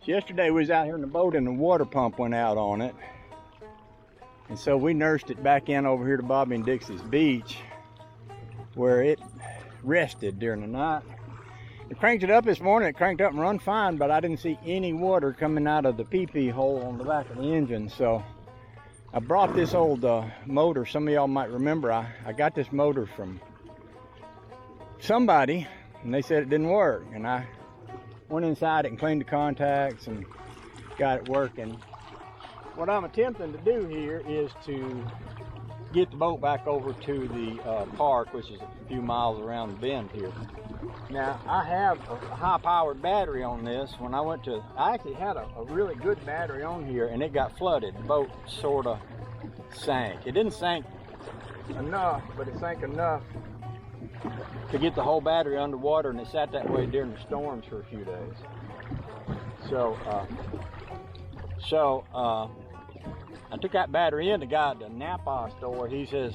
Yesterday we was out here in the boat and the water pump went out on it. And so we nursed it back in over here to Bobby and Dixie's beach where it rested during the night. I cranked it up this morning, it cranked up and run fine, but I didn't see any water coming out of the PP hole on the back of the engine. So I brought this old motor. Some of y'all might remember I got this motor from somebody and they said it didn't work. And I went inside it and cleaned the contacts and got it working. What I'm attempting to do here is to get the boat back over to the park, which is a few miles around the bend here. Now, I have a high-powered battery on this. When I went to, I actually had a really good battery on here, and it got flooded. The boat sort of sank. It didn't sink enough, but it sank enough to get the whole battery underwater, and it sat that way during the storms for a few days. So I took that battery in. The guy at the Napa store, he says,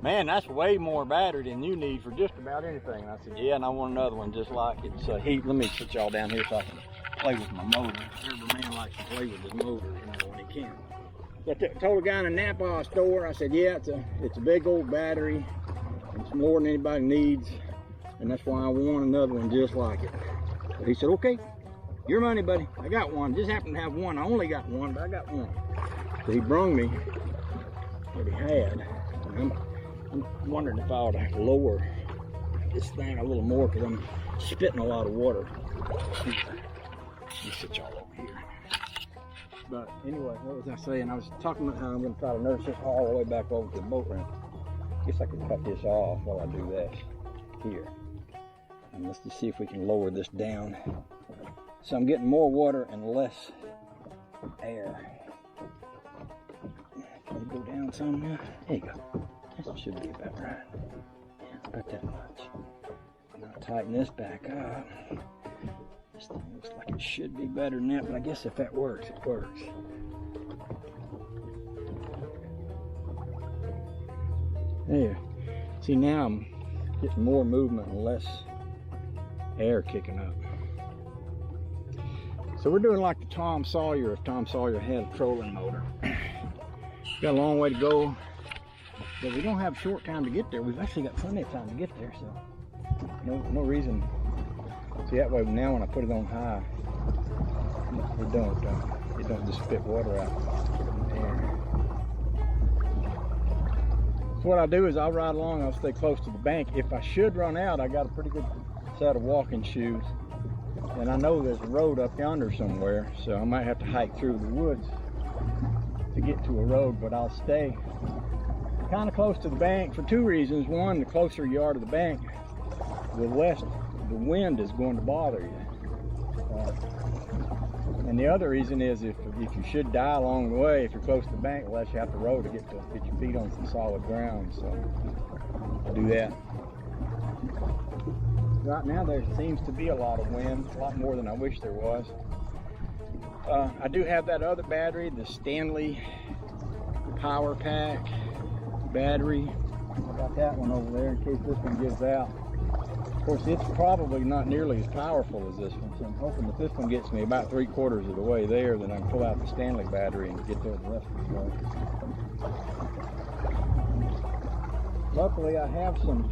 "Man, that's way more battery than you need for just about anything." And I said, "Yeah, and I want another one just like it." So let me put y'all down here so I can play with my motor. Every man likes to play with his motor, when he can. So I told the guy in the Napa store, I said, "Yeah, it's a big old battery. It's more than anybody needs, and that's why I want another one just like it." So he said, "Okay, your money, buddy. I got one. Just happen to have one. I only got one, but I got one." So he brung me what he had. And I'm wondering if I ought to lower this thing a little more because I'm spitting a lot of water. Let me sit y'all over here. But anyway, what was I saying? I was talking about how I'm going to try to nurse this all the way back over to the boat ramp. I guess I could cut this off while I do this here. And let's just see if we can lower this down. So I'm getting more water and less air. Can you go down some now? There you go. This should be about right. Yeah, about that much. Now tighten this back up. This thing looks like it should be better than that, but I guess if that works, it works. There. See, now I'm getting more movement and less air kicking up. So we're doing like the Tom Sawyer if Tom Sawyer had a trolling motor. Got a long way to go, but we don't have short time to get there. We've actually got plenty of time to get there, so no reason. See, that way now when I put it on high, it don't just spit water out in the air. So what I'll do is I'll ride along, I'll stay close to the bank. If I should run out, I got a pretty good set of walking shoes. And I know there's a road up yonder somewhere, so I might have to hike through the woods to get to a road, but I'll stay kind of close to the bank for two reasons. One, the closer you are to the bank, the less the wind is going to bother you. And the other reason is if you should die along the way, if you're close to the bank, the less you have to row to get your feet on some solid ground. So I'll do that. Right now there seems to be a lot of wind, a lot more than I wish there was. I do have that other battery, the Stanley Power Pack battery. I got that one over there in case this one gives out. Of course, it's probably not nearly as powerful as this one, so I'm hoping that this one gets me about 3/4 of the way there, then I can pull out the Stanley battery and get there the rest of the way. Luckily, I have some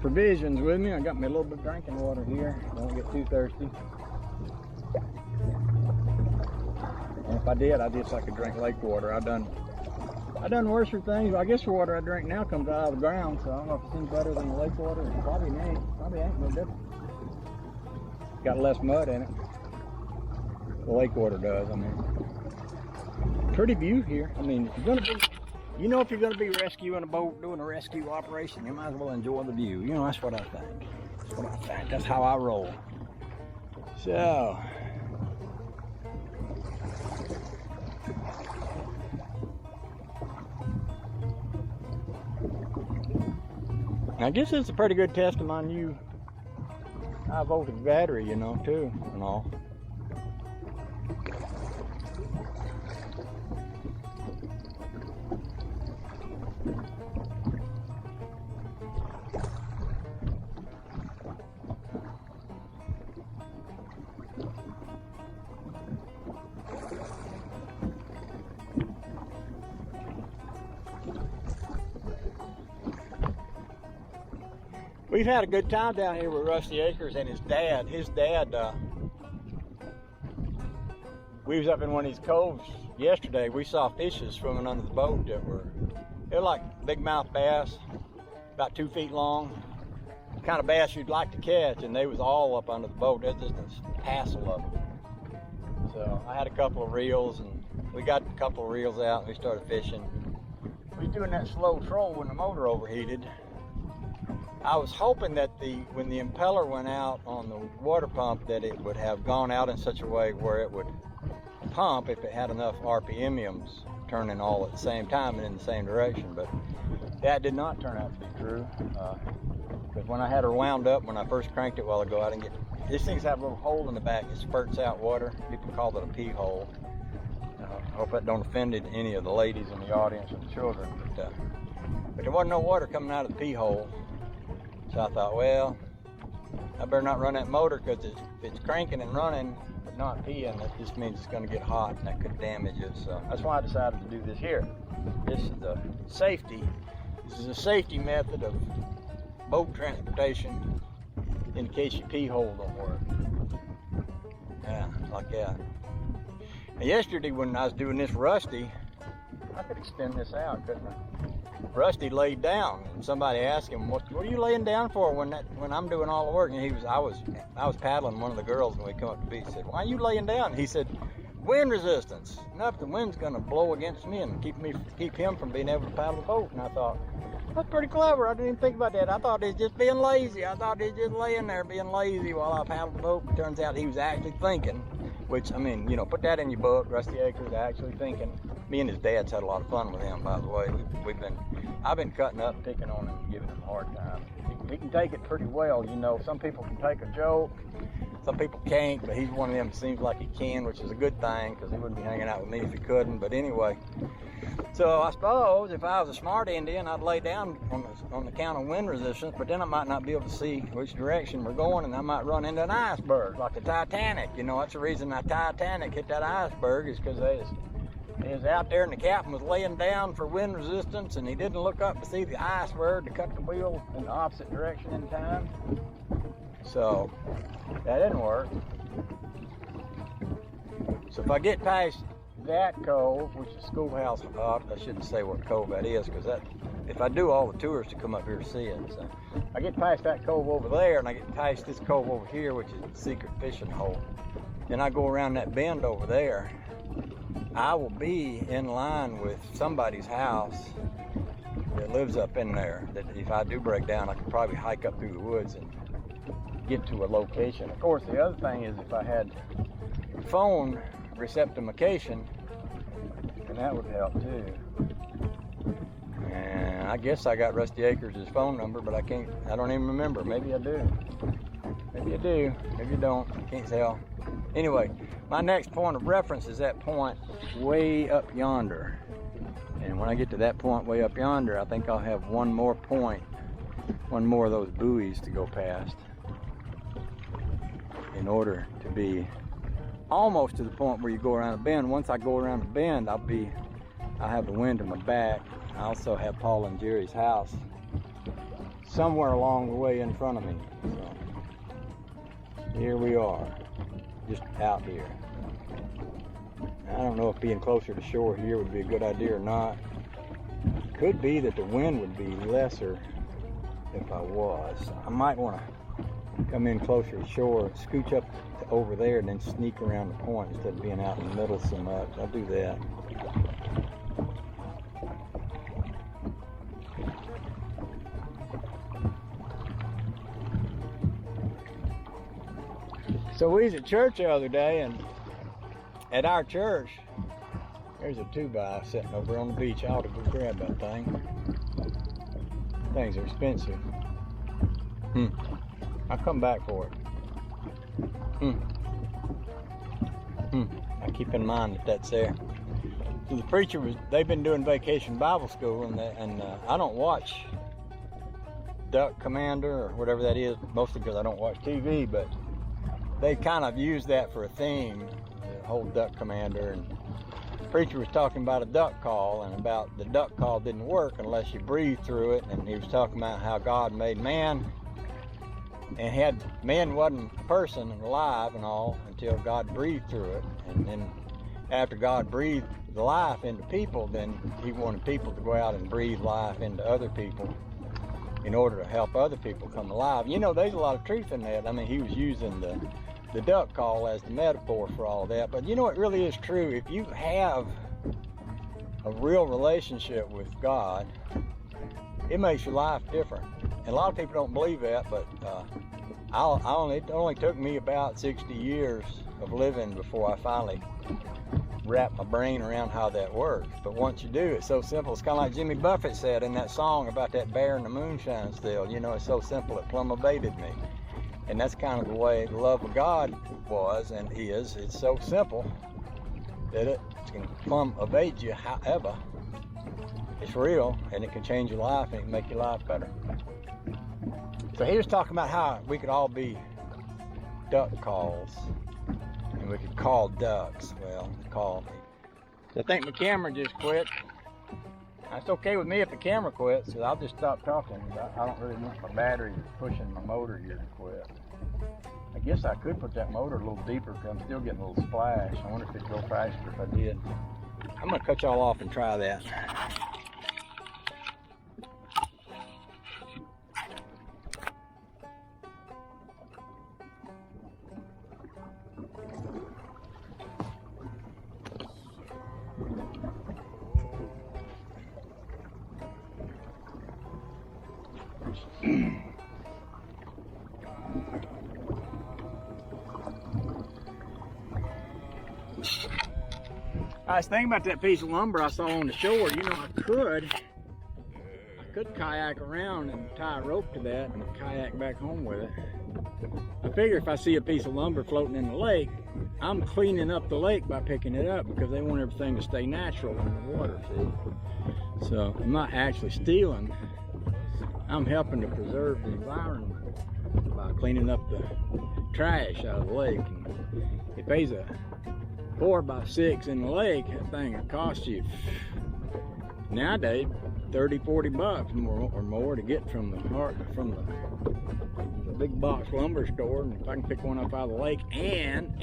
provisions with me. I got me a little bit of drinking water here. Don't get too thirsty. And if I did, I just like to drink lake water. I done worse for things. Well, I guess the water I drink now comes out of the ground, so I don't know if it's any better than the lake water. It probably ain't no different. Got less mud in it. The lake water does. I mean, pretty view here. I mean, if you're gonna be rescuing a boat, doing a rescue operation, you might as well enjoy the view. That's what I think. That's how I roll. So. I guess it's a pretty good test of my new high voltage battery, too, and all. We've had a good time down here with Rusty Acres and his dad. We was up in one of these coves yesterday. We saw fishes swimming under the boat they were like big-mouth bass, about 2 feet long. The kind of bass you'd like to catch, and they was all up under the boat. There's just a hassle of them. So I had a couple of reels, and we got a couple of reels out, and we started fishing. We was doing that slow troll when the motor overheated. I was hoping that when the impeller went out on the water pump, that it would have gone out in such a way where it would pump if it had enough RPMs turning all at the same time and in the same direction. But that did not turn out to be true. Because when I had her wound up, when I first cranked it a while ago, I didn't get. These things have a little hole in the back that spurts out water. People call it a pee hole. I hope that don't offend any of the ladies in the audience or the children. But there wasn't no water coming out of the pee hole. So I thought, well, I better not run that motor, because if it's cranking and running but not peeing, that just means it's going to get hot and that could damage it. So that's why I decided to do this here. This is the safety. This is a safety method of boat transportation in case your pee hole don't work. Yeah, like that. Now, yesterday when I was doing this Rusty, I could extend this out, couldn't I? Rusty laid down, and somebody asked him, "What are you laying down for when I'm doing all the work?" And I was paddling one of the girls when we come up to the beach. Said, "Why are you laying down?" He said, "Wind resistance. Enough the wind's gonna blow against me and keep him from being able to paddle the boat." And I thought, that's pretty clever. I didn't even think about that. I thought he was just being lazy. I thought he was just laying there being lazy while I paddled the boat. It turns out he was actually thinking, which, I mean, you know, put that in your book, Rusty Acres, actually thinking. Me and his dad's had a lot of fun with him, by the way. I've been cutting up, picking on him, giving him a hard time. He can take it pretty well, you know. Some people can take a joke, some people can't, but he's one of them that seems like he can, which is a good thing, because he wouldn't be hanging out with me if he couldn't. But anyway, so I suppose if I was a smart Indian, I'd lay down on the count of wind resistance, but then I might not be able to see which direction we're going, and I might run into an iceberg, like the Titanic. You know, that's the reason the Titanic hit that iceberg, is because they was out there and the captain was laying down for wind resistance, and he didn't look up to see the iceberg to cut the wheel in the opposite direction in time. So that didn't work. So if I get past that cove, which is Schoolhouse, I shouldn't say what cove that is, because if I do, all the tourists to come up here to see it. So I get past that cove over there, and I get past this cove over here, which is the secret fishing hole. Then I go around that bend over there. I will be in line with somebody's house that lives up in there, that if I do break down, I could probably hike up through the woods and get to a location. Of course, the other thing is if I had phone receptification, and that would help too. And I guess I got Rusty Acres' phone number, but I don't even remember. Maybe I do. Maybe I do. Maybe I don't. I can't tell. Anyway, my next point of reference is that point way up yonder. And when I get to that point way up yonder, I think I'll have one more of those buoys to go past in order to be almost to the point where you go around a bend. Once I go around the bend, I'll have the wind in my back. I also have Paul and Jerry's house somewhere along the way in front of me. So here we are, just out here. I don't know if being closer to shore here would be a good idea or not. Could be that the wind would be lesser if I was. I might want to come in closer to shore, scooch up to over there, and then sneak around the point instead of being out in the middle so much. I'll do that. So we was at church the other day, and at our church, there's a 2x sitting over on the beach. I ought to go grab that thing. Things are expensive. I'll come back for it. I keep in mind that that's there. So the preacher they've been doing Vacation Bible School, and I don't watch Duck Commander or whatever that is, mostly because I don't watch TV, but they kind of use that for a theme, the whole Duck Commander. And the preacher was talking about a duck call, and about the duck call didn't work unless you breathe through it. And he was talking about how God made man and had man wasn't a person and alive and all until God breathed through it. And then after God breathed the life into people, then he wanted people to go out and breathe life into other people in order to help other people come alive. You know, there's a lot of truth in that. I mean, he was using the duck call as the metaphor for all that. But you know, it really is true. If you have a real relationship with God, it makes your life different. And a lot of people don't believe that, but it only took me about 60 years of living before I finally wrapped my brain around how that works. But once you do, it's so simple. It's kind of like Jimmy Buffett said in that song about that bear and the moonshine still. You know, it's so simple it plumb evaded me. And that's kind of the way the love of God was and is. It's so simple that it can plumb evade you. However, it's real, and it can change your life and it can make your life better. So he was talking about how we could all be duck calls, and we could call ducks. Well, call me. I think my camera just quit. That's okay with me if the camera quits, so I'll just stop talking. I don't really want my battery pushing my motor here to quit. I guess I could put that motor a little deeper because I'm still getting a little splash. I wonder if it'd go faster if I did. I'm gonna cut y'all off and try that. I was thinking about that piece of lumber I saw on the shore. You know, I could kayak around and tie a rope to that and kayak back home with it. I figure if I see a piece of lumber floating in the lake, I'm cleaning up the lake by picking it up because they want everything to stay natural in the water, see? So I'm not actually stealing. I'm helping to preserve the environment by cleaning up the trash out of the lake. And if there's a 4x6 in the lake, that thing will cost you nowadays $30-40 more or more to get from the big box lumber store. And if I can pick one up out of the lake and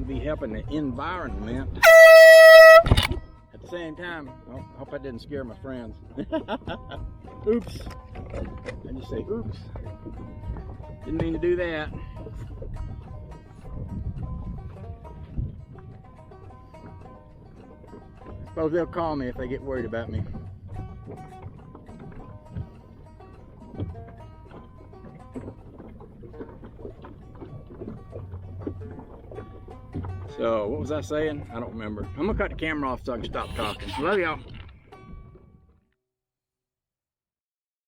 be helping the environment at the same time. Oh, I hope I didn't scare my friends. Oops. I just say oops. Didn't mean to do that. I suppose they'll call me if they get worried about me. So, what was I saying? I don't remember. I'm gonna cut the camera off so I can stop talking. Love y'all.